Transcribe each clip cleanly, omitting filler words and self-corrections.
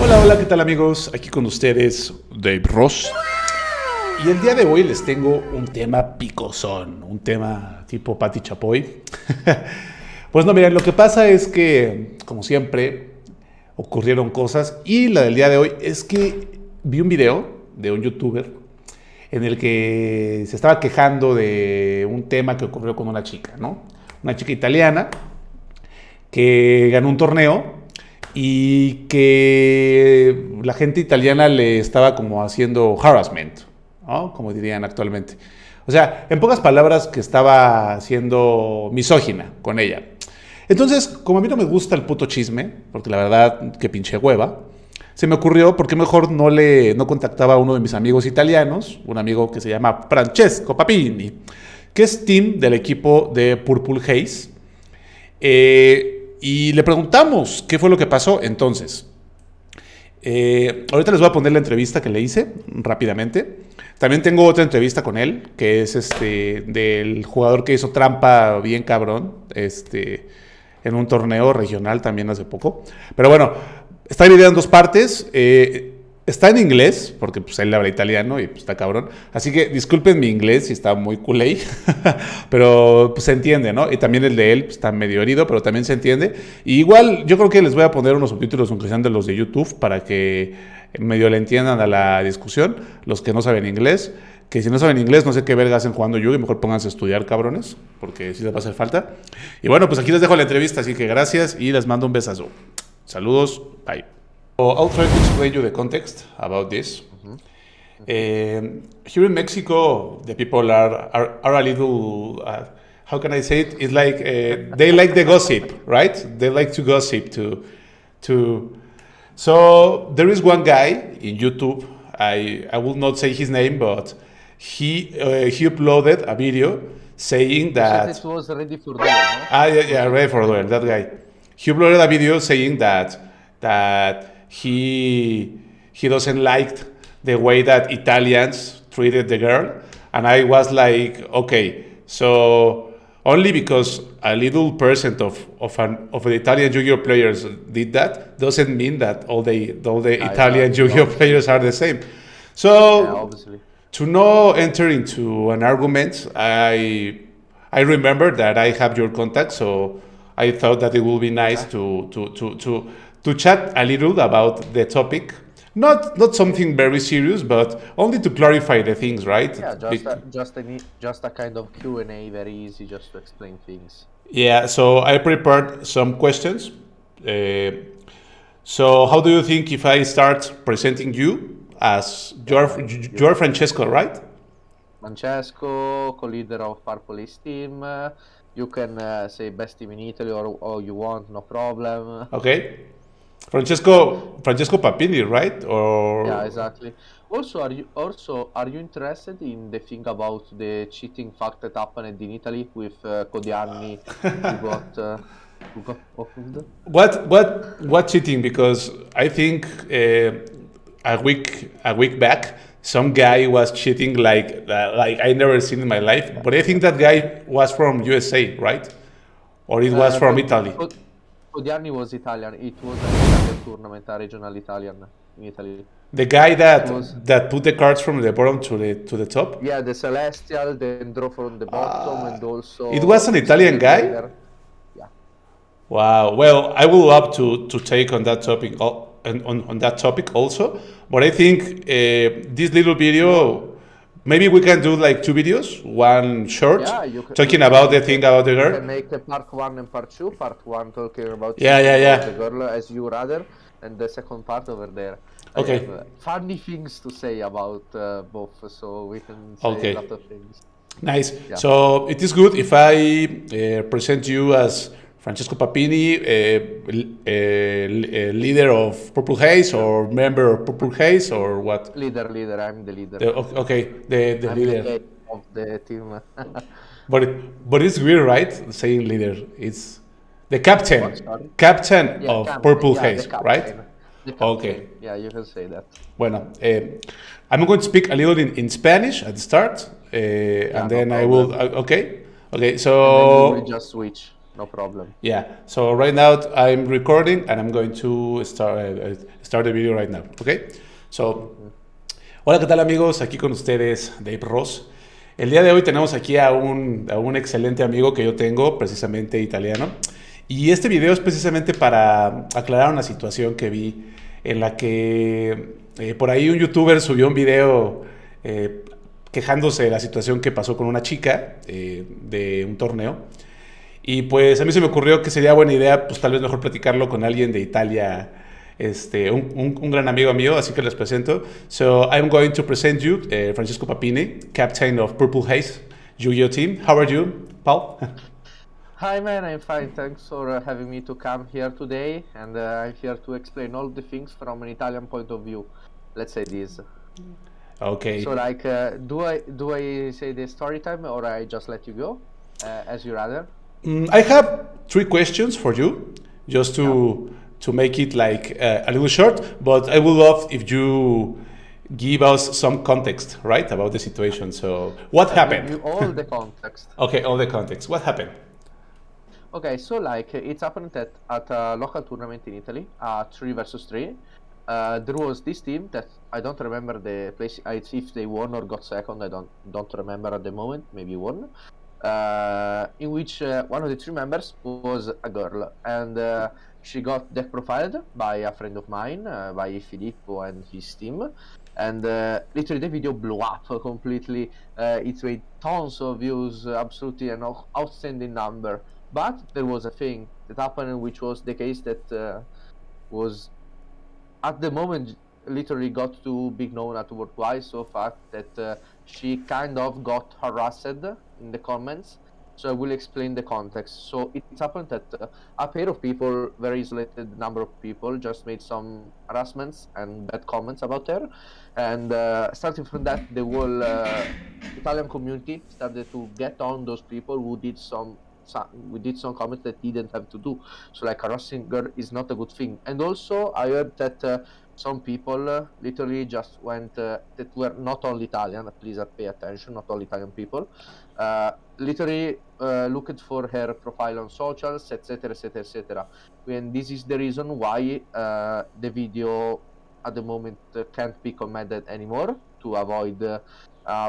Hola, hola, ¿qué tal amigos? Aquí con ustedes, Dave Ross. Y el día de hoy les tengo un tema picosón, un tema tipo Pati Chapoy. Pues no, miren, lo que pasa es que, como siempre, ocurrieron cosas y la del día de hoy es que vi un video de un youtuber en el que se estaba quejando de un tema que ocurrió con una chica, ¿no? Una chica italiana que ganó un torneo y que la gente italiana le estaba como haciendo harassment, ¿no? Como dirían actualmente. O sea, en pocas palabras, que estaba siendo misógina con ella. Entonces, como a mí no me gusta el puto chisme, porque la verdad que pinche hueva, se me ocurrió por qué mejor no contactaba a uno de mis amigos italianos, un amigo que se llama Francesco Papini, que es team del equipo de Purple Haze. Y le preguntamos qué fue lo que pasó. Entonces, ahorita les voy a poner la entrevista que le hice rápidamente. También tengo otra entrevista con él, que es del jugador que hizo trampa bien cabrón, en un torneo regional también hace poco. Pero bueno, está dividida en dos partes. Está en inglés, porque pues él habla italiano y pues está cabrón. Así que disculpen mi inglés si está muy culé, pero pues se entiende, ¿no? Y también el de él pues, está medio herido, pero también se entiende. Y igual yo creo que les voy a poner unos subtítulos, aunque sean de los de YouTube, para que medio le entiendan a la discusión, los que no saben inglés. Que si no saben inglés, no sé qué verga hacen jugando Yugi, mejor pónganse a estudiar, cabrones, porque sí les va a hacer falta. Y bueno, pues aquí les dejo la entrevista, así que gracias y les mando un besazo. Saludos, bye. So I'll try to explain you the context about this. Here in Mexico, the people are a little, how can I say it? It's like they like the gossip, right? They like to gossip to. So there is one guy in YouTube. I will not say his name, but he uploaded a video saying that it was ready for duel, no? yeah, ready for duel, that guy. He uploaded a video saying that he doesn't like the way that Italians treated the girl, and I was like, okay, so only because a little percent of the Italian junior players did that doesn't mean that all the Italian junior players are the same. So Yeah, obviously. to not enter into an argument, I remember that I have your contact, so I thought that it would be nice to chat a little about the topic. Not something very serious, but only to clarify the things, right? Yeah, just a kind of Q&A, very easy, just to explain things. Yeah, so I prepared some questions. So how do you think if I start presenting you as you're Francesco, right? Francesco, co-leader of Purple Ace team. You can say best team in Italy or you want, no problem. Okay. Francesco Papini, right? Or Yeah, exactly. Also, are you interested in the thing about the cheating fact that happened in Italy with Codiani who got opened? what cheating? Because I think a week back some guy was cheating like I never seen in my life. But I think that guy was from USA, right? Or it was from Italy. Codiani was Italian. It was an Italian tournament, a regional Italian in Italy. The guy was that put the cards from the bottom to the top. Yeah, the Celestial, then draw from the bottom, and also It was an Italian guy. Yeah. Wow. Well, I would love to take on that topic on that topic also. But I think this little video, maybe we can do like two videos, one short, Yeah, talking about the thing about the You can girl. make a part 1 and part 2. Part 1 talking about Yeah, yeah, yeah. the girl as you rather, and the second part over there. Okay. I have funny things to say about both, so we can say Okay. a lot of things. Nice. Yeah. So it is good if I present you as Francesco Papini, leader of Purple Haze or member of Purple Haze or what? Leader, I'm the leader. Okay, the I'm leader. the head of the team. But it's weird, right? Saying leader. It's the captain. What, sorry? Captain Yeah, of captain. Purple Yeah, Haze, the captain. right? The captain. Okay. Yeah, you can say that. Bueno, I'm going to speak a little in Spanish at the start, and then no I will. problem. Okay. And then we So will just switch. no problem. Yeah. So right now I'm recording and I'm going to start the video right now. Okay. So, hola, ¿qué tal amigos? Aquí con ustedes Dave Ross. El día de hoy tenemos aquí a un excelente amigo que yo tengo, precisamente italiano. Y este video es precisamente para aclarar una situación que vi en la que por ahí un youtuber subió un video quejándose de la situación que pasó con una chica de un torneo. Y pues a mí se me ocurrió que sería buena idea, pues tal vez mejor platicarlo con alguien de Italia, un gran amigo mío, así que les presento. So I'm going to present you Francesco Papini, captain of Purple Haze Yu-Gi-Oh team. How are you, Paul? Hi man, I'm fine. Thanks for having me to come here today, and I'm here to explain all the things from an Italian point of view. Let's say this. Okay. So like, do I say the story time or I just let you go, as you rather? I have 3 questions for you, just to make it like a little short, but I would love if you give us some context, right, about the situation. So, what happened? Give you all the context. Okay, all the context. What happened? Okay, so like it's happened at a local tournament in Italy, 3 versus 3. There was this team that I don't remember the place, if they won or got second. I don't remember at the moment. Maybe won. In which one of the 3 members was a girl, and she got death profiled by a friend of mine, by Filippo and his team, and literally the video blew up completely. It made tons of views, absolutely an outstanding number. But there was a thing that happened, which was the case that was at the moment literally got too big known at worldwide, so far that she kind of got harassed in the comments. So I will explain the context. So it happened that a pair of people, very isolated number of people, just made some harassments and bad comments about her, and starting from that, the whole Italian community started to get on those people who did some comments that didn't have to do. So like harassing her is not a good thing. And also I heard that some people literally just went that were not all Italian, please pay attention, not all Italian people, literally looked for her profile on socials, etc, etc, etc. And this is the reason why the video at the moment can't be commented anymore, to avoid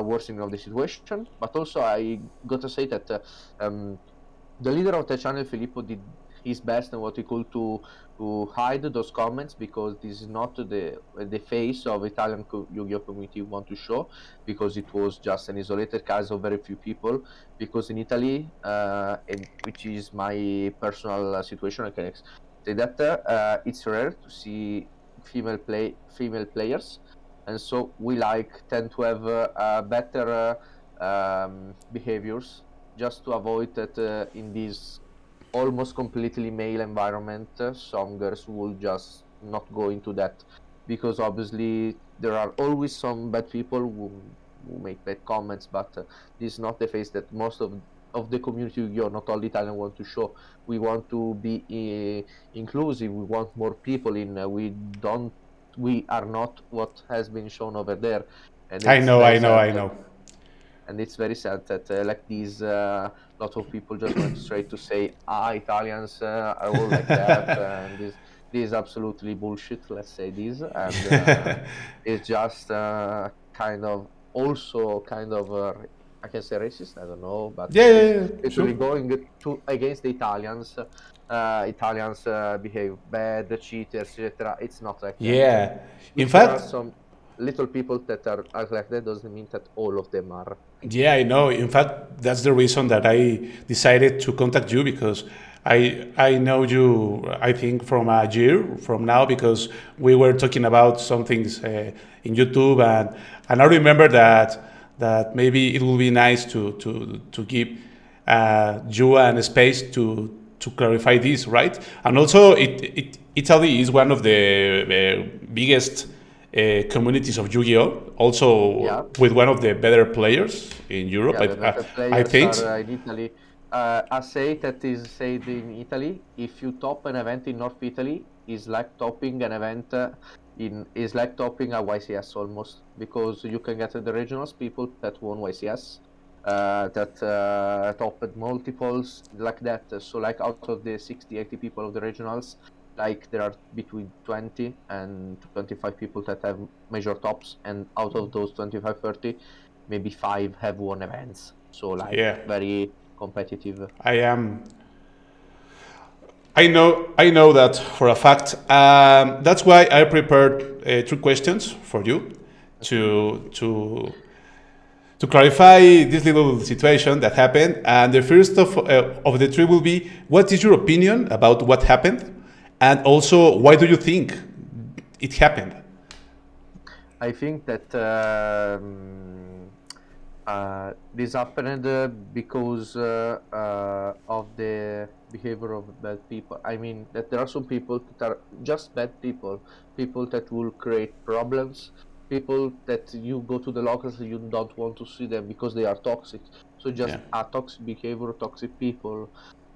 worsening of the situation. But also I got to say that the leader of the channel, Filippo, did his best and what he could to hide those comments, because this is not the face of Italian Yu-Gi-Oh community want to show, because it was just an isolated case of very few people. Because in Italy, and which is my personal situation, I can say that it's rare to see female players, and so we tend to have better behaviors, just to avoid that in this almost completely male environment, some girls will just not go into that, because obviously there are always some bad people who make bad comments, but this is not the face that most of the community, not all Italian, want to show. We want to be inclusive, we want more people in, we are not what has been shown over there. And I know. And it's very sad that like these lot of people just went straight to say Italians are all like that, and this is absolutely bullshit, let's say this. And it's just kind of I can say racist, I don't know, but it's really going against the Italians. Italians behave bad, cheaters, etc. It's not like that. In fact, fact, there are some little people that are like that, doesn't mean that all of them are. Yeah, I know. In fact, that's the reason that I decided to contact you, because I know you, I think, from a year from now, because we were talking about some things in YouTube, and I remember that maybe it would be nice to give you a space to clarify this, right? And also, Italy is one of the biggest communities of Yu-Gi-Oh! Also with one of the better players in Europe, I think. In Italy, a say that is said in Italy, if you top an event in North Italy, is like topping an event is like topping a YCS almost, because you can get the regionals people that won YCS, that topped multiples like that. So like out of the 60-80 people of the regionals, like there are between 20 and 25 people that have major tops, and out of those 25-30, maybe 5 have won events. So like very competitive. I know that for a fact. That's why I prepared 3 questions for you to clarify this little situation that happened. And the first of the 3 will be, what is your opinion about what happened? And also, why do you think it happened? I think that this happened because of the behavior of bad people. I mean, that there are some people that are just bad people, people that will create problems, people that you go to the locals and you don't want to see them because they are toxic. So just a toxic behavior, toxic people.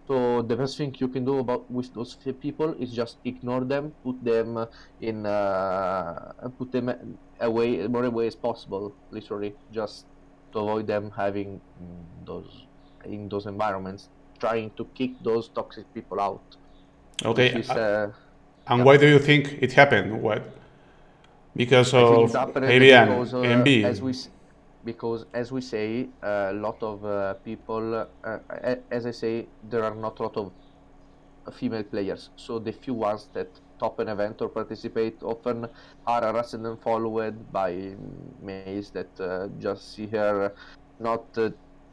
So the best thing you can do about with those people is just ignore them, put them in, put them away, more away as possible. Literally, just to avoid them having those in those environments, trying to kick those toxic people out. Okay. And why do you think it happened? What? Because of maybe envy. Because as we say, a lot of people, as I say, there are not a lot of female players. So the few ones that top an event or participate often are harassed and followed by males that just see her not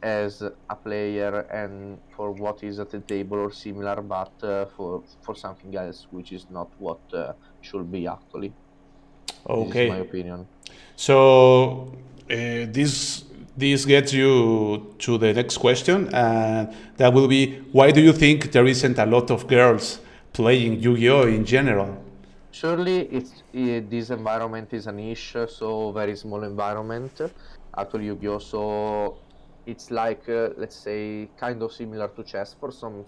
as a player and for what is at the table or similar, but for something else, which is not what should be actually. Okay. This is my opinion. So this gets you to the next question, and that will be, why do you think there isn't a lot of girls playing Yu-Gi-Oh in general? Surely this environment is a niche, so very small environment, actually Yu-Gi-Oh. So it's like, let's say, kind of similar to chess for some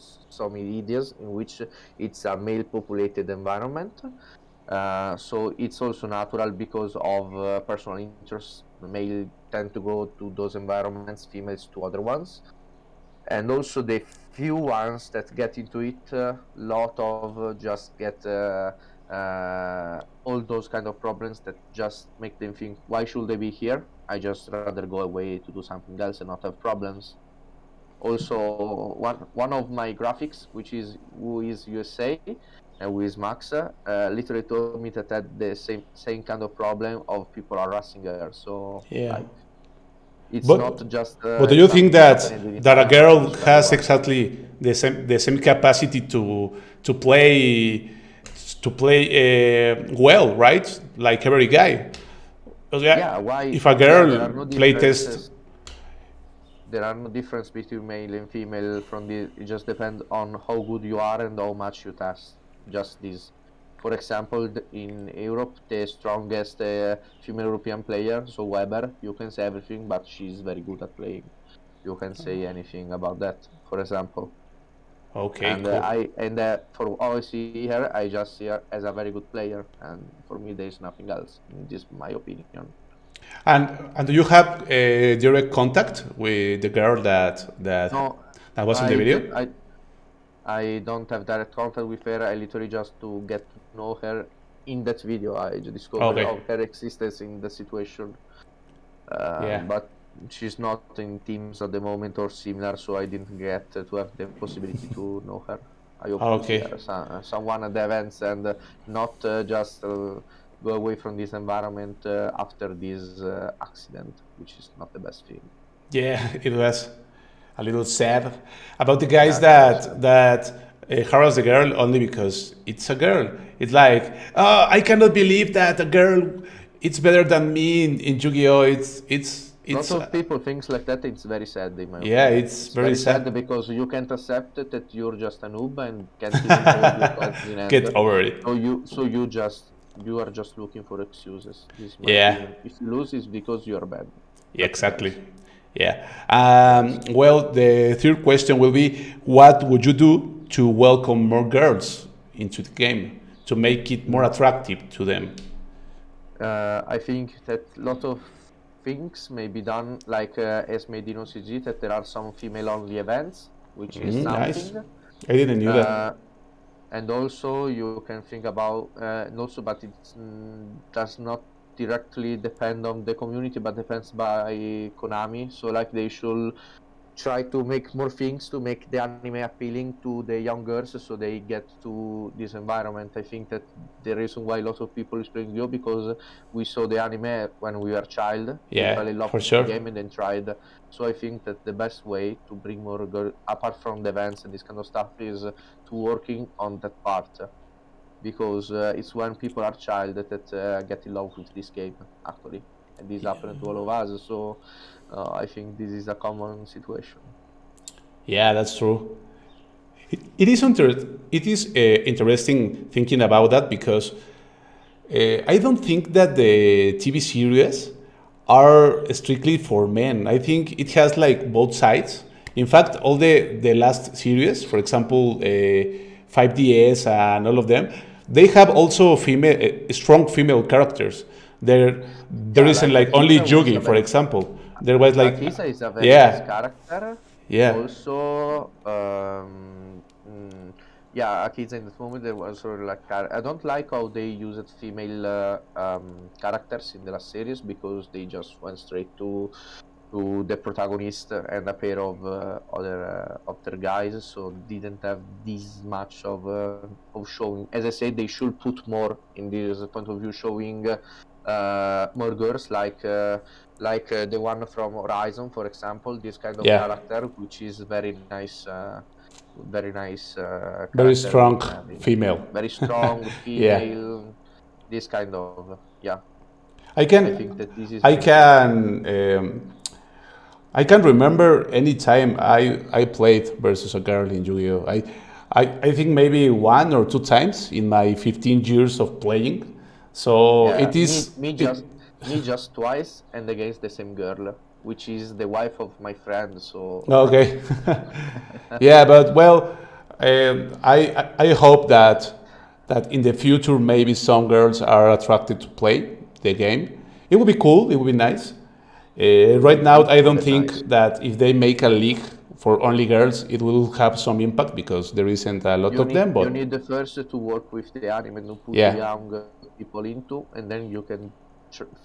ideas, in which it's a male-populated environment. So it's also natural because of personal interests. Male tend to go to those environments, females to other ones. And also the few ones that get into it, lot of just get all those kind of problems that just make them think, why should they be here? I just rather go away to do something else and not have problems. Also, one of my graphics, which is who is USA, who is Max, literally told me that had the same kind of problem of people harassing her. So like, it's not just. But do you think that a girl has exactly the same capacity to play well, right? Like every guy. Yeah. Why? If a girl play test. There are no difference between male and female from the. It just depends on how good you are and how much you test. Just this. For example, in Europe, the strongest female European player, so Weber, you can say everything, but she's very good at playing. You can say anything about that, for example. Okay, and cool. For all I see her, I just see her as a very good player, and for me, there is nothing else. This is my opinion. And do you have direct contact with the girl that was in the video? I don't have direct contact with her. I literally just to get to know her in that video. I just discovered of her existence in the situation. But she's not in teams at the moment or similar, so I didn't get to have the possibility to know her. I hope to see her, someone at the events and not just go away from this environment after this accident, which is not the best thing. Yeah, it was a little sad about the guys that harass the girl only because it's a girl. It's like, oh, I cannot believe that a girl it's better than me in Yu-Gi-Oh. It's lots of people think like that. It's very sad, in my opinion. Yeah, it's very sad because you can't accept that you're just a noob and can't even get over it. So you are just looking for excuses. Opinion. If you lose, it's because you are bad. Yeah, exactly. Yeah. Well, the third question will be, what would you do to welcome more girls into the game, to make it more attractive to them? I think that a lot of things may be done like as made in OCG, that there are some female-only events, which is Nice. something. I didn't knew that. And also you can think about, and also, but it does not directly depend on the community, but depends by Konami. So like they should try to make more things to make the anime appealing to the young girls, so they get to this environment. I think that the reason why a lot of people is playing Yu, because we saw the anime when we were a child, we fell in love for with sure. the game and then tried. So I think that the best way to bring more girls, apart from the events and this kind of stuff, is to working on that part, because it's when people are child that get in love with this game actually, and this happened to all of us. So I think this is a common situation. Yeah, that's true. It is interesting thinking about that, because I don't think that the TV series are strictly for men. I think it has like both sides. In fact, all the last series, for example, 5DS and all of them, they have also strong female characters. There isn't like only Yugi, for example. There was like Akisa is a very nice character. Yeah. Also, yeah, Akisa in this moment there was sort of like I don't like how they used female characters in the last series, because they just went straight to the protagonist and a pair of other guys, so didn't have this much of showing. As I said, they should put more in this point of view, showing more girls, like the one from Horizon, for example, this kind of character, which is very nice. Very nice. Very strong female. Very strong female. This kind of I think that this is. I can remember any time I played versus a girl in Yu-Gi-Oh! I think maybe 1 or 2 times in my 15 years of playing. So it is me just twice, and against the same girl, which is the wife of my friend. So okay. Yeah, but well, I hope that in the future maybe some girls are attracted to play the game. It would be cool. It would be nice. Right now, I don't think that if they make a league for only girls, it will have some impact, because there isn't a lot of them. But you need the first to work with the anime and put the young people into, and then you can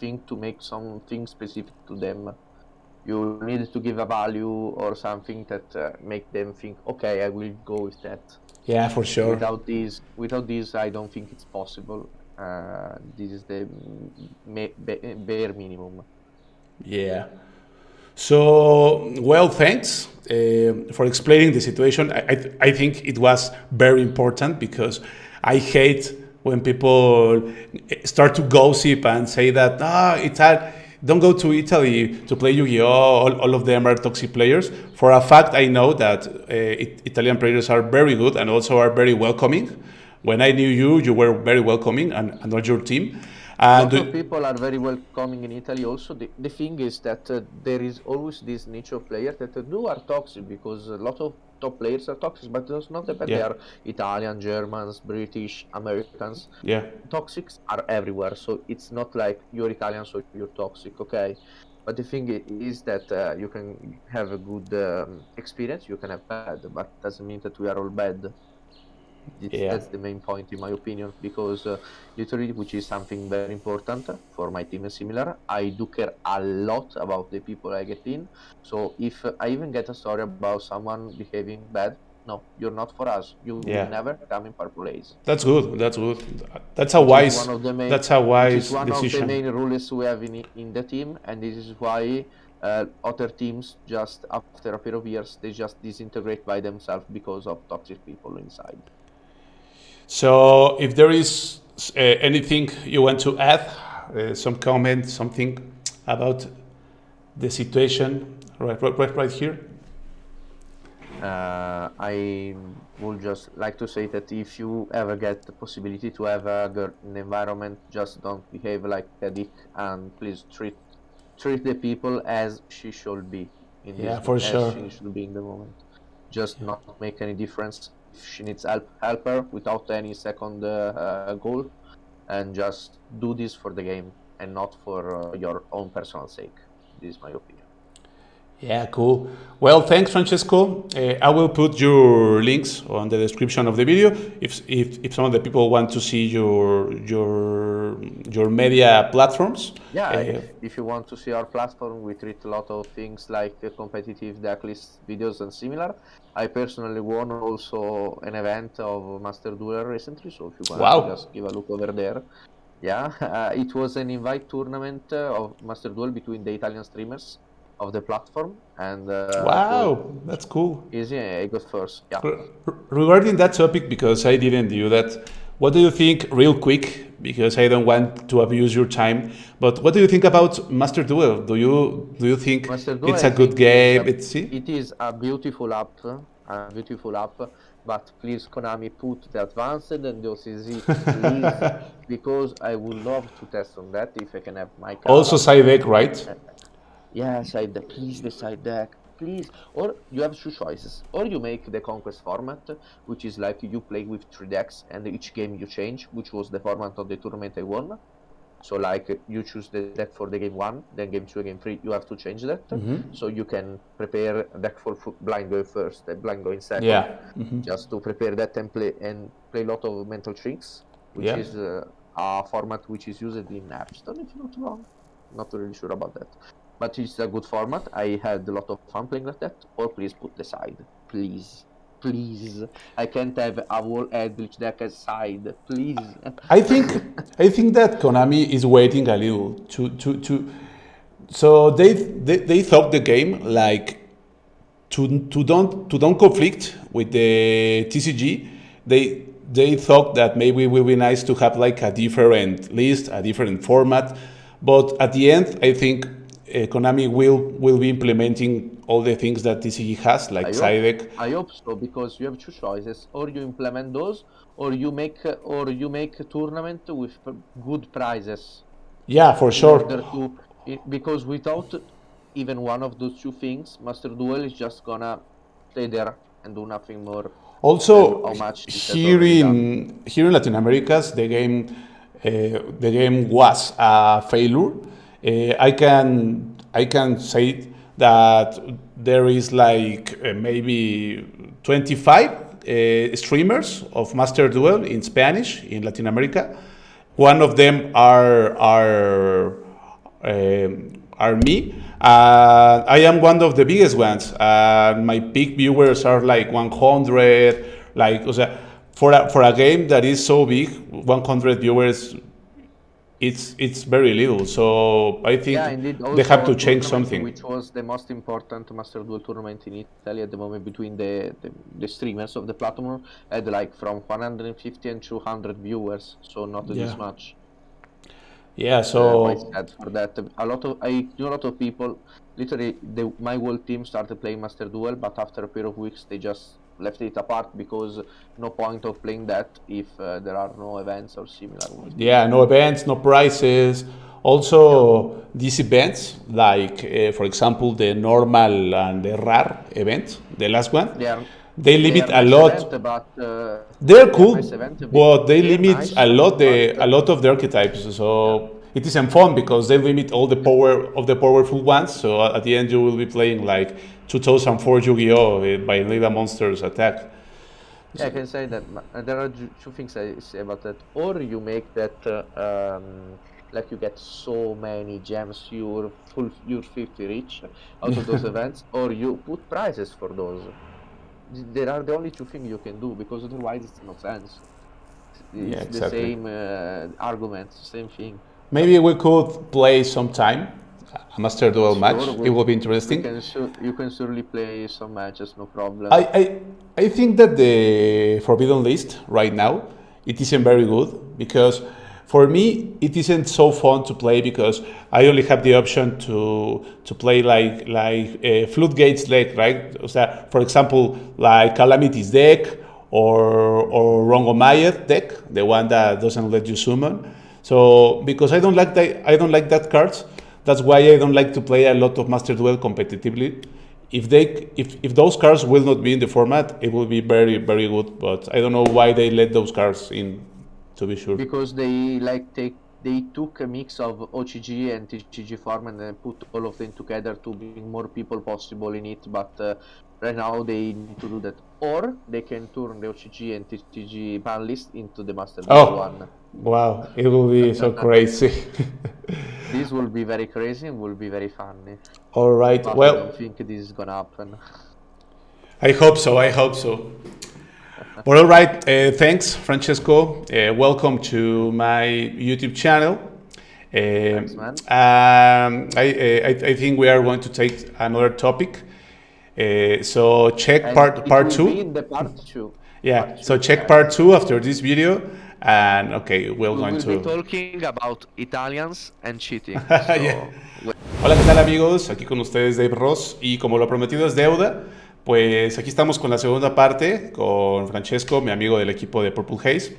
think to make something specific to them. You need to give a value or something that make them think, okay, I will go with that. Yeah, for sure. Without this, I don't think it's possible. This is the bare minimum. Yeah. So, well, thanks for explaining the situation. I think it was very important, because I hate when people start to gossip and say that, don't go to Italy to play Yu-Gi-Oh! All of them are toxic players. For a fact, I know that Italian players are very good and also are very welcoming. When I knew you were very welcoming, and not your team. A lot of people are very welcoming in Italy. Also, the thing is that there is always this niche of players that are toxic, because a lot of top players are toxic, but it's not that they are Italian, Germans, British, Americans. Yeah. Toxics are everywhere, so it's not like you're Italian, so you're toxic, okay? But the thing is that you can have a good experience, you can have bad, but doesn't mean that we are all bad. That's the main point, in my opinion, because literally, which is something very important for my team and similar, I do care a lot about the people I get in. So if I even get a story about someone behaving bad, no, you're not for us. You will never come in Purple Ace. That's good. That's good. That's a wise. That's a wise decision. It's one of the main rules we have in the team, and this is why other teams, just after a pair of years, they just disintegrate by themselves because of toxic people inside. So, if there is anything you want to add, some comment, something about the situation right here. I would just like to say that if you ever get the possibility to have a girl in the environment, just don't behave like a dick, and please treat the people as she should be in this for sure. As she should be in the moment. Just not make any difference. If she needs help her without any second goal, and just do this for the game and not for your own personal sake. This is my opinion. Yeah, cool. Well, thanks, Francesco. I will put your links on the description of the video if some of the people want to see your media platforms. Yeah, if you want to see our platform, we treat a lot of things like competitive decklist videos and similar. I personally won also an event of Master Duel recently, so if you want Wow. to just give a look over there. Yeah, it was an invite tournament of Master Duel between the Italian streamers of the platform, and Wow, that's cool. easy. I got first. Yeah. Regarding that topic, because I didn't do that, what do you think, real quick, because I don't want to abuse your time, but what do you think about Master Duel? Do you think Master Duel, it's I a good think game? it is a beautiful app, but please Konami put the advanced and the OCZ, please, because I would love to test on that if I can have my card. Also side deck, right? Yeah, side deck, please, the side deck, please. Or you have two choices. Or you make the conquest format, which is like you play with 3 decks and each game you change, which was the format of the tournament I won. So like you choose the deck for the game 1, then game 2, game 3, you have to change that. So you can prepare a deck for blind going first, and blind going second. Yeah. Just to prepare that and play a lot of mental tricks, which Yeah. is a format which is used in Hearthstone, if not wrong. Not really sure about that. But it's a good format. I had a lot of fun playing like that. Or please put the side. Please. Please. I can't have a whole Eldritch deck as side. Please. I think that Konami is waiting a little so they thought the game like to don't conflict with the TCG. They thought that maybe it would be nice to have like a different list, a different format, but at the end I think Konami will be implementing all the things that TCG has, like side deck. I hope so, because you have two choices: or you implement those, or you make a tournament with good prizes. Yeah, for sure. Because without even one of those two things, Master Duel is just gonna stay there and do nothing more. Also, How much here in Latin America, the game was a failure. I can say that there is like maybe 25 streamers of Master Duel in Spanish in Latin America. One of them are me. I am one of the biggest ones. My peak viewers are like 100. Like, o sea, for a game that is so big, 100 viewers, it's very little. So I think they have to change something. Which was the most important Master Duel tournament in Italy at the moment between the streamers of the platform, had like from 150 and 200 viewers. So not this much. Yeah, so quite sad for that. I knew a lot of people. Literally, my whole team started playing Master Duel, but after a period of weeks, they just left it apart because no point of playing that if there are no events or similar. Yeah, no events, no prizes. Also, these events, like for example, the normal and the rare event, the last one, they limit a lot. They're cool, but they limit a lot of the archetypes. So it isn't fun because they limit all the power of the powerful ones. So at the end, you will be playing like 2004 Yu-Gi-Oh! By Lila Monsters Attack. Yeah, I can say that there are two things I say about that. Or you make that like you get so many gems, you're 50 rich out of those events, or you put prizes for those. There are the only two things you can do, because otherwise it's no sense. It's the same argument, same thing. Maybe we could play sometime a Master Duel match. It will be interesting. You can surely play some matches, no problem. I think that the Forbidden List right now, it isn't very good, because for me it isn't so fun to play, because I only have the option to play like a Floodgates deck, right? So, for example, like Calamity's deck or Rongomayer deck, the one that doesn't let you summon. So because I don't like that cards, that's why I don't like to play a lot of Master Duel competitively. If those cards will not be in the format, it will be very, very good. But I don't know why they let those cards in, to be sure. Because they like take they took a mix of OCG and TCG form and then put all of them together to bring more people possible in it, but right now they need to do that. Or they can turn the OCG and TCG ban list into the Master Duel one. Wow, it will be so crazy. This will be very crazy and will be very funny. All right, But well, I don't think this is gonna happen. I hope so. Well, all right, thanks, Francesco. Welcome to my YouTube channel. Thanks, man. I think we are going to take another topic. So check And part it will two. be in the part 2. Yeah. Part So 2. check part 2 after this video, and okay, we're We going will to. be talking about Italians and cheating. Yeah. Hola, ¿qué tal, amigos? Aquí con ustedes Dave Ross, y como lo prometido es deuda, pues aquí estamos con la segunda parte con Francesco, mi amigo del equipo de Purple Haze,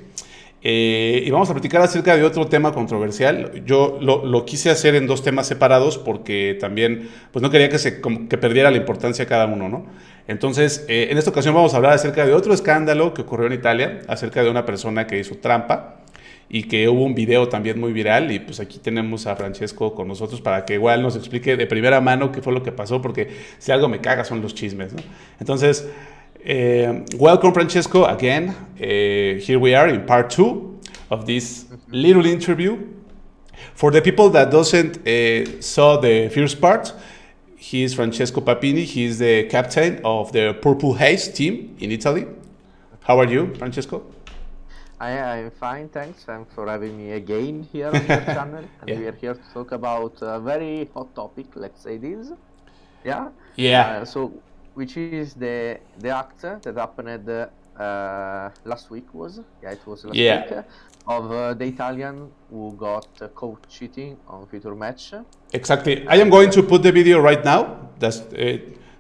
y vamos a platicar acerca de otro tema controversial. Yo lo quise hacer en 2 temas separados porque también pues no quería que perdiera la importancia cada uno, ¿no? Entonces, en esta ocasión vamos a hablar acerca de otro escándalo que ocurrió en Italia, acerca de una persona que hizo trampa, y que hubo un video también muy viral, y pues aquí tenemos a Francesco con nosotros para que igual nos explique de primera mano qué fue lo que pasó, porque si algo me caga son los chismes, ¿no? Entonces, welcome, Francesco, again. Here we are in part 2 of this little interview. For the people that doesn't saw the first part, he is Francesco Papini. He is the captain of the Purple Haze team in Italy. How are you, Francesco? I'm fine, thanks. Thanks for having me again here on your channel. And Yeah. we are here to talk about a very hot topic, let's say this. Yeah? Yeah. So, which is the act that happened last week was? Yeah, it was last Yeah. week. Of the Italian who got caught cheating on Future Match. Exactly. I am going to put the video right now, that's,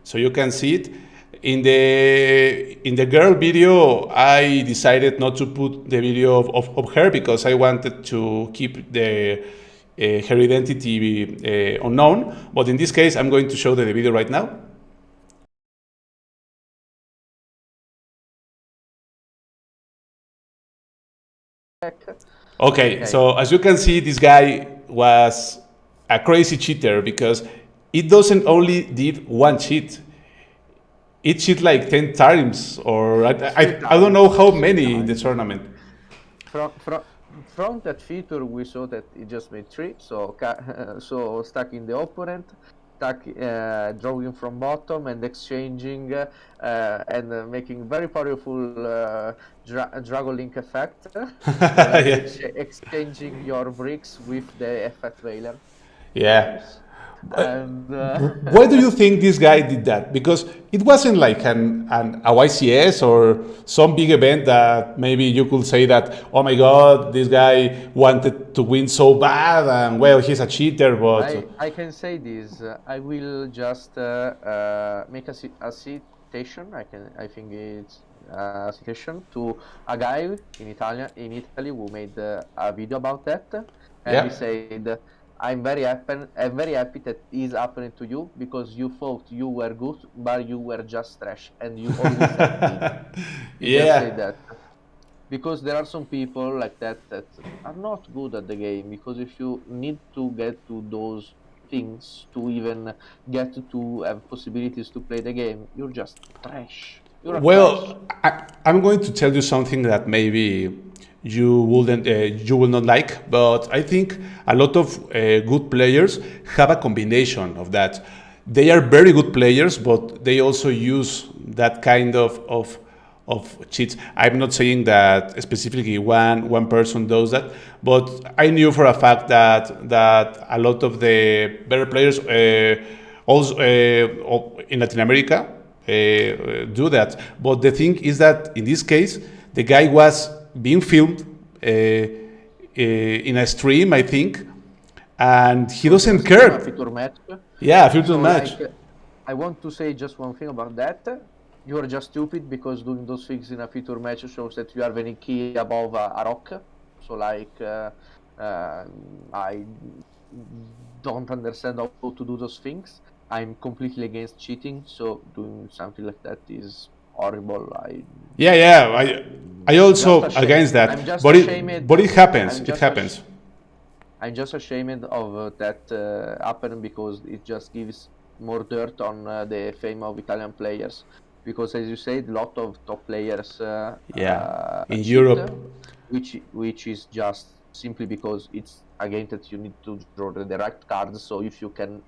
so you can see it. In the girl video, I decided not to put the video of her because I wanted to keep her identity unknown. But in this case, I'm going to show the video right now. Okay, so as you can see, this guy was a crazy cheater because it doesn't only did one cheat. It cheat like 10 times, or I don't know how many in the tournament. From that feature, we saw that it just made 3, so so stacking the opponent, drawing from bottom and exchanging and making very powerful Dragon Link effect, exchanging your bricks with the effect Veiler. Yeah. And why do you think this guy did that? Because it wasn't like a YCS or some big event that maybe you could say that, oh my god, this guy wanted to win so bad and well, he's a cheater, but... I can say this, I will just make a citation, I think it's a citation to a guy in Italy who made a video about that, and he said, I'm very happy that is happening to you because you thought you were good, but you were just trash, and you always had me. Just say that. Because there are some people like that are not good at the game, because if you need to get to those things to even get to have possibilities to play the game, you're just trash. Well, I'm going to tell you something that maybe you will not like, but I think a lot of good players have a combination of that. They are very good players, but they also use that kind of cheats. I'm not saying that specifically one person does that, but I knew for a fact that a lot of the better players also in Latin America do that. But the thing is that in this case, the guy was being filmed in a stream, I think, and he doesn't care. A feature match. Yeah, a feature match. Like, I want to say just one thing about that. You are just stupid because doing those things in a feature match shows that you are very key above a rock. So like, I don't understand how to do those things. I'm completely against cheating, so doing something like that is horrible. I also against that, but it happens. It happens. I'm just ashamed of that happening, because it just gives more dirt on the fame of Italian players. Because, as you said, a lot of top players In cheat, Europe. which is just simply because it's again that you need to draw the right cards. So if you can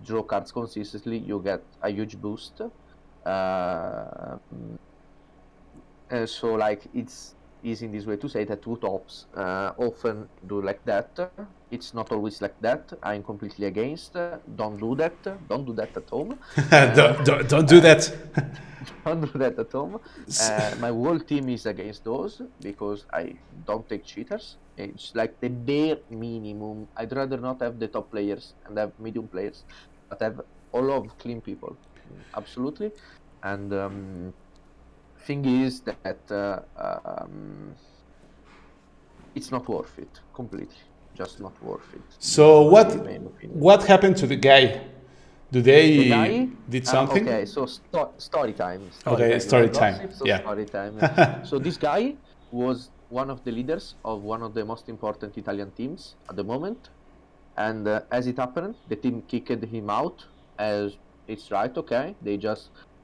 draw cards consistently, you get a huge boost. So like it's easy in this way to say that two tops often do like that. It's not always like that. I'm completely against. Don't do that. Don't do that at home. Don't do that. Don't do that at home. My whole team is against those, because I don't take cheaters. It's like the bare minimum. I'd rather not have the top players and have medium players, but have all of clean people. Absolutely. And thing is that it's not worth it completely. Just not worth it. So That's my main opinion. what happened to the guy? Do they The guy did something? Okay, so story time. Okay, story Not time. gossip, so Yeah. story time. So this guy was one of the leaders of one of the most important Italian teams at the moment, and as it happened, the team kicked him out. As it's right, okay,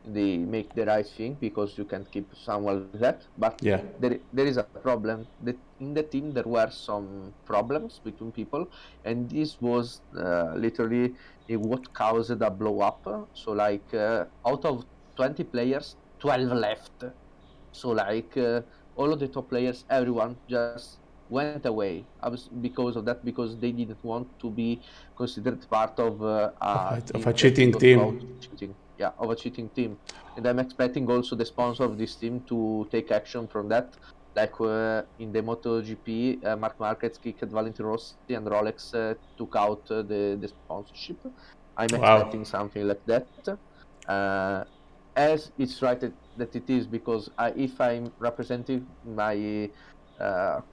they make the right thing, because you can't keep someone like that. But Yeah. there is a problem. That in the team there were some problems between people, and this was literally what caused a blow up. So like out of 20 players, 12 left. So like all of the top players, everyone just went away because of that, because they didn't want to be considered part of Of team a that cheating was team. about cheating. Yeah, of a cheating team. And I'm expecting also the sponsor of this team to take action from that. Like in the MotoGP, Mark Marquez kicked Valentino Rossi, and Rolex took out the sponsorship. I'm Wow. expecting something like that. As it's right that it is, because if I'm representing my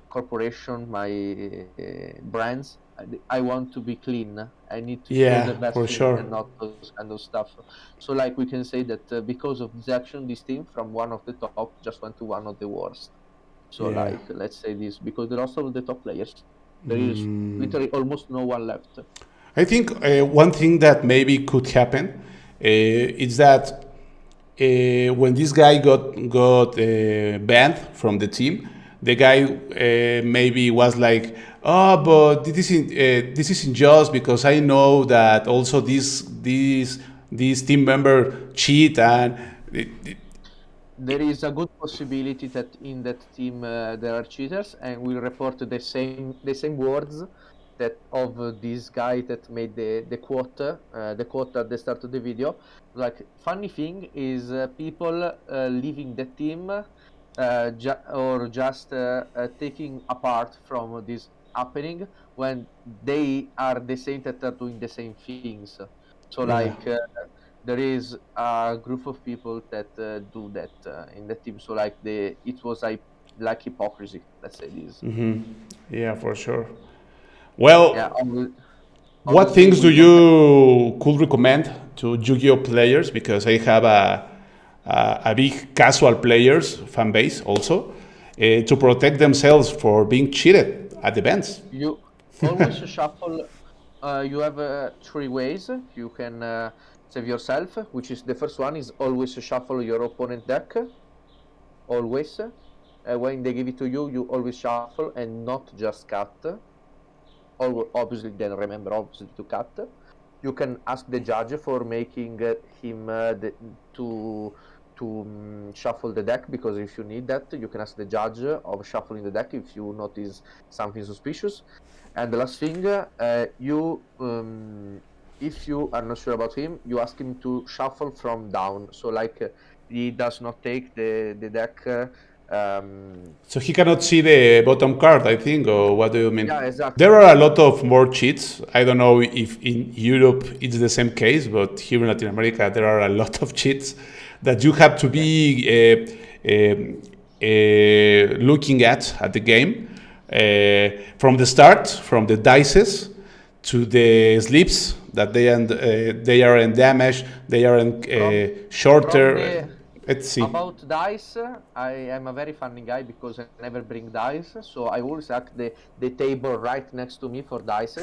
corporation, my brands, I want to be clean. I need to show the Yeah, best for thing sure. and not those kind of stuff. So like we can say that because of this action, this team from one of the top just went to one of the worst. So Yeah. like let's say this, because the rest of the top players, there is literally almost no one left. I think one thing that maybe could happen is that when this guy got banned from the team, the guy maybe was like, "Oh, but this isn't just because I know that also this team member cheat and." There is a good possibility that in that team there are cheaters, and will report the same words that of this guy that made the quote at the start of the video. Like, funny thing is people leaving the team or just taking apart from this happening, when they are the same that are doing the same things. So Yeah. like there is a group of people that do that in the team. So like it was like hypocrisy. Let's say this. Yeah, for sure. Well, Yeah. what Obviously, things do we don't have- you could recommend to Yu-Gi-Oh players? Because I have a big casual players fan base also to protect themselves for being cheated at events. You always shuffle. You have three ways you can save yourself. Which is the first one is always shuffle your opponent deck. Always. When they give it to you, you always shuffle and not just cut. Obviously, then remember obviously to cut. You can ask the judge for making him shuffle the deck, because if you need that, you can ask the judge of shuffling the deck if you notice something suspicious. And the last thing, if you are not sure about him, you ask him to shuffle from down. So like he does not take the deck. So he cannot see the bottom card, I think, or what do you mean? Yeah, exactly. There are a lot of more cheats. I don't know if in Europe it's the same case, but here in Latin America there are a lot of cheats that you have to be looking at the game from the start, from the dices to the slips that they are in damage, they are in shorter. let's see. About dice, I am a very funny guy because I never bring dice, so I always have the table right next to me for dice.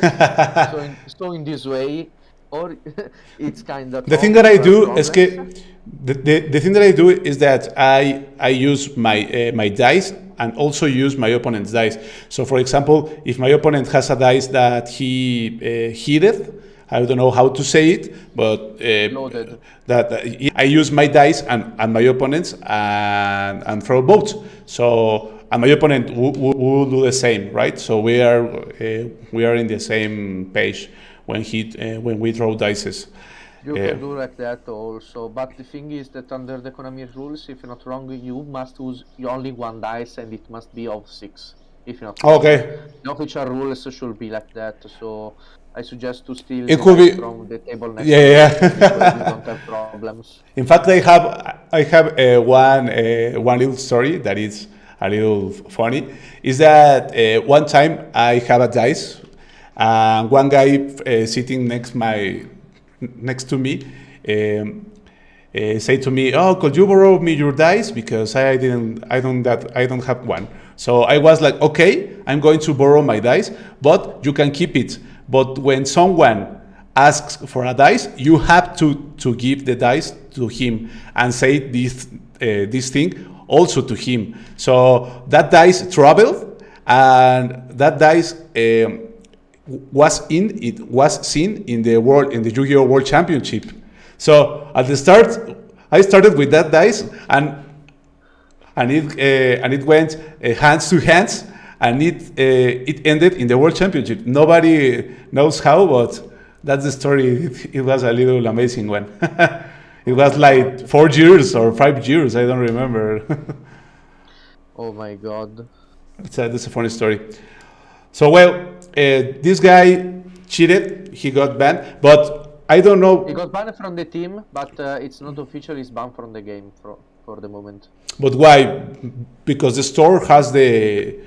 So in this way, or it's kind of The thing that I do is the thing that I do is that I use my dice and also use my opponent's dice. So for example, if my opponent has a dice that he hit, I don't know how to say it, but I use my dice and my opponent's and throw both. So and my opponent will do the same, right? So we are in the same page when we throw dices. You can do like that also, but the thing is that under the Konami rules, if not wrong, you must use only one dice and it must be of 6. If not wrong. Okay. The official rules should be like that, so I suggest to steal It the could dice be from the table next yeah. to you, because you don't have problems. In fact, I have one little story that is a little funny. Is that one time I have a dice, and one guy sitting next to me say to me, "Oh, could you borrow me your dice because I don't have one." So I was like, "Okay, I'm going to borrow my dice, but you can keep it. But when someone asks for a dice, you have to give the dice to him and say this thing also to him." So that dice traveled, and that dice was seen in the Yu-Gi-Oh! World Championship. So at the start, I started with that dice, and it went hands to hands, and it ended in the World Championship. Nobody knows how, but that's the story. It was a little amazing one. It was like 4 years or 5 years. I don't remember. Oh my god. That's a funny story. So this guy cheated. He got banned, but I don't know. He got banned from the team, but it's not official. He's banned from the game for the moment. But why? Because the store has the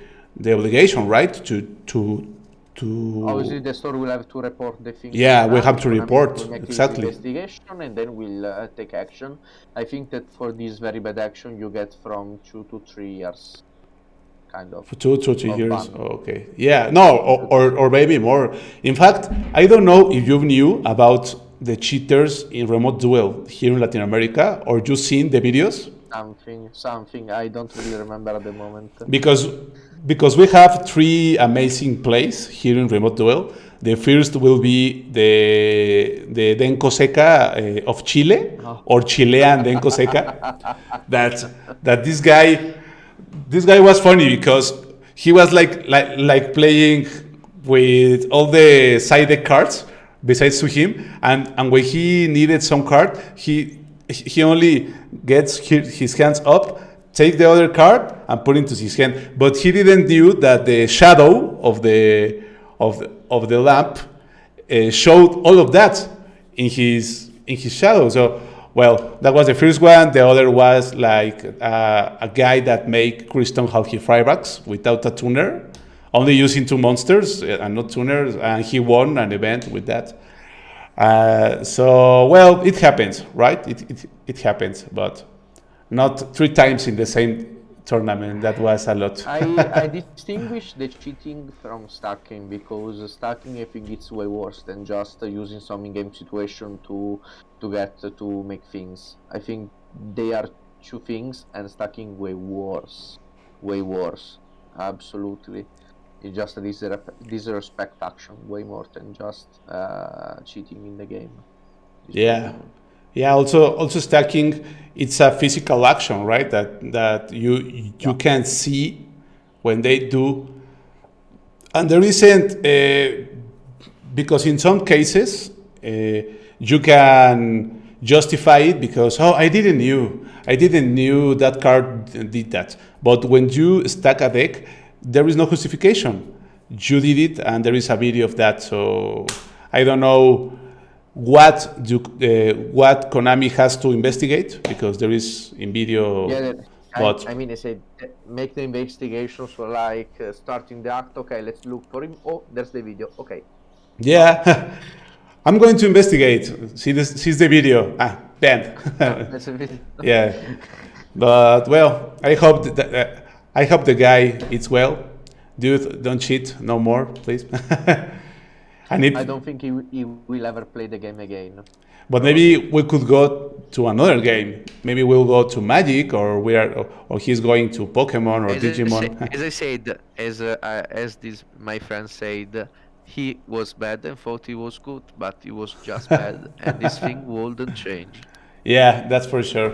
obligation, right, to. Obviously, the store will have to report the thing. Yeah, we have to report we'll make exactly. Investigation, and then we'll take action. I think that for this very bad action, you get from 2 to 3 years. Kind of. For 2 to 3 years. Okay. Yeah. No, or maybe more. In fact, I don't know if you knew about the cheaters in remote duel here in Latin America, or you seen the videos. Something. I don't really remember at the moment. Because we have 3 amazing plays here in remote duel. The first will be the Denko Seca of Chile, or Chilean Denko Seca. that this guy was funny because he was like playing with all the sided cards besides to him, and when he needed some card, he only gets his hands up, take the other card and put into his hand. But he didn't knew that the shadow of the lamp showed all of that in his shadow. So that was the first one. The other was like a guy that make Kristen Halki Frybacks without a tuner, only using 2 monsters and not tuners, and he won an event with that. It happens, right? It happens, but not 3 times in the same tournament. That was a lot. I distinguish the cheating from stacking, because stacking, I think it's way worse than just using some in-game situation to make things. I think they are 2 things, and stacking way worse, absolutely. It's just a disrespect action way more than just cheating in the game. Yeah. Also stacking, it's a physical action, right? That you can see when they do, and there isn't because in some cases you can justify it because I didn't knew that card did that. But when you stack a deck, there is no justification. You did it, and there is a video of that. So I don't know what Konami has to investigate, because there is in video. Yeah, I said make the investigation. So starting the act. Okay, let's look for him. Oh, there's the video. Okay. Yeah, I'm going to investigate. See the video. banned. That's a bit. Yeah, but well, I hope the guy eats well. Dude, don't cheat no more, please. And if, I don't think he will ever play the game again. but maybe we could go to another game. Maybe we'll go to Magic, or or he's going to Pokemon or Digimon. As I said, as this my friend said, he was bad and thought he was good, but he was just bad, and this thing wouldn't change. Yeah, that's for sure.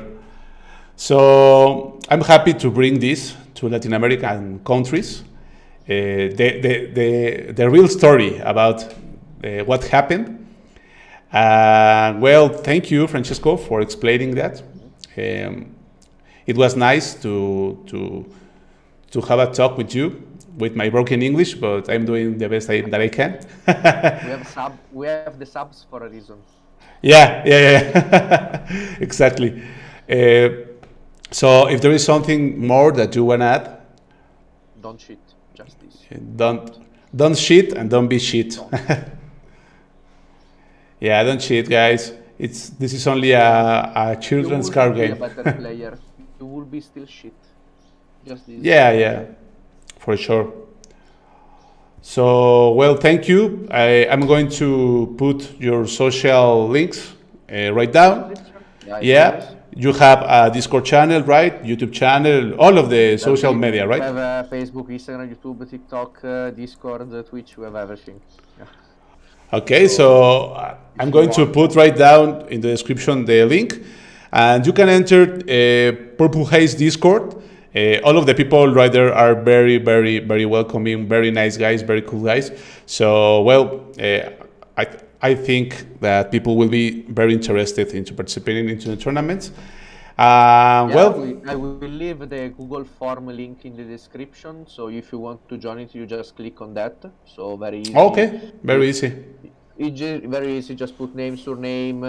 So I'm happy to bring this to Latin American countries. The real story about what happened. Well, thank you, Francesco, for explaining that. It was nice to have a talk with you with my broken English, but I'm doing the best that I can. We have the subs for a reason. Yeah. Exactly. So if there is something more that you want to add, Don't cheat, just this. don't cheat and don't be shit. Yeah, don't cheat, guys. This is only a children's card You game. will be a better player. You will be still shit. Just this. Yeah, for sure. So, well, thank you. I'm going to put your social links right down. Yeah, you have a Discord channel, right? YouTube channel, all of the social media, We right? have Facebook, Instagram, YouTube, TikTok, Discord, Twitch. We have everything. Yeah. Okay, so I'm going to put right down in the description the link, and you can enter Purple Haze Discord. All of the people right there are very, very, very welcoming, very nice guys, very cool guys. So, well, I think that people will be very interested into participating into the tournaments. I Well, will leave the Google form link in the description. So if you want to join it, you just click on that. So very easy. okay, very easy. Very easy. Just put name, surname,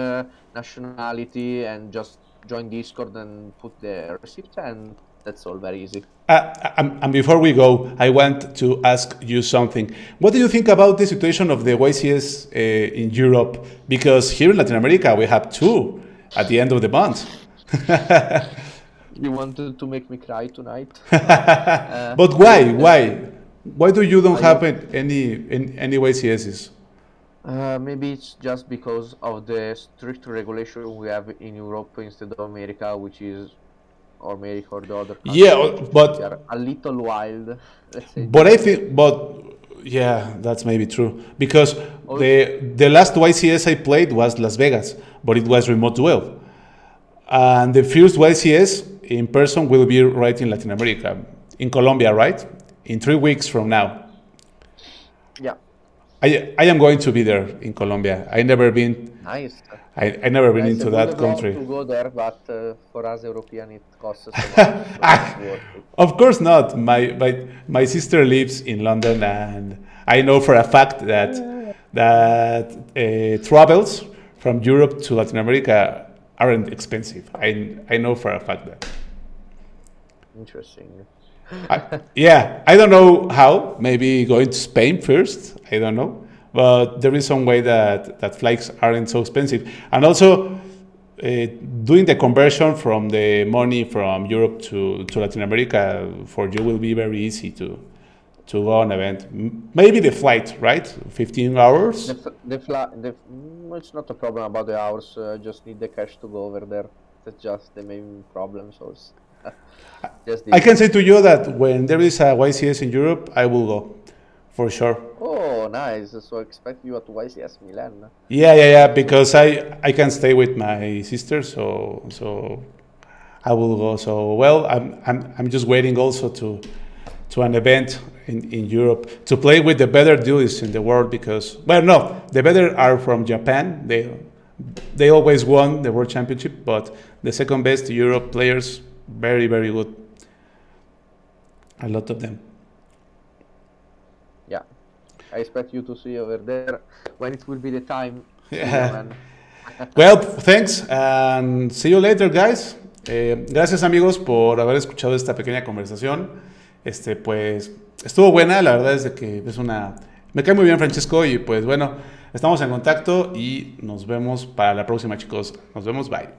nationality, and just join Discord and put the receipt, and that's all. Very easy. And before we go, I want to ask you something. What do you think about the situation of the YCS in Europe? Because here in Latin America, we have two at the end of the month. You wanted to make me cry tonight. But why? Why do you don't have any YCSs? Maybe it's just because of the strict regulation we have in Europe instead of America, which is, or America or the other countries. Yeah, They but are a little wild, let's say. I think, yeah, that's maybe true. Because the last YCS I played was Las Vegas, but it was remote duel. And the first YCS in person will be right in Latin America, in Colombia, right? In 3 weeks from now. Yeah, I am going to be there in Colombia. I never been. nice. I never been Nice. into I that would love country. to go there, but for us European it costs so much. So it's not worth it. Of course not. My sister lives in London, and I know for a fact that travels from Europe to Latin America aren't expensive. I know for a fact that. Interesting. I don't know how. Maybe going to Spain first. I don't know. But there is some way that flights aren't so expensive. And also, doing the conversion from the money from Europe to Latin America for you will be very easy to go on an event. Maybe the flight, right? 15 hours? It's not a problem about the hours. Just need the cash to go over there. That's just the main problem. So it's just I can say to you that when there is a YCS in Europe, I will go. For sure. Oh, nice. So I expect you at YCS Milan. Yeah. Because I can stay with my sister, so I will go. So well, I'm just waiting also to an event in Europe to play with the better duelists in the world, because the better are from Japan. They always won the world championship, but the second best Europe players, very, very good. A lot of them. Yeah, I expect you to see over there when it will be the time. Yeah. Well, thanks and see you later, guys. Gracias, amigos, por haber escuchado esta pequeña conversación. Pues estuvo buena, la verdad es de que me cae muy bien Francesco, y pues bueno, estamos en contacto y nos vemos para la próxima, chicos. Nos vemos, bye.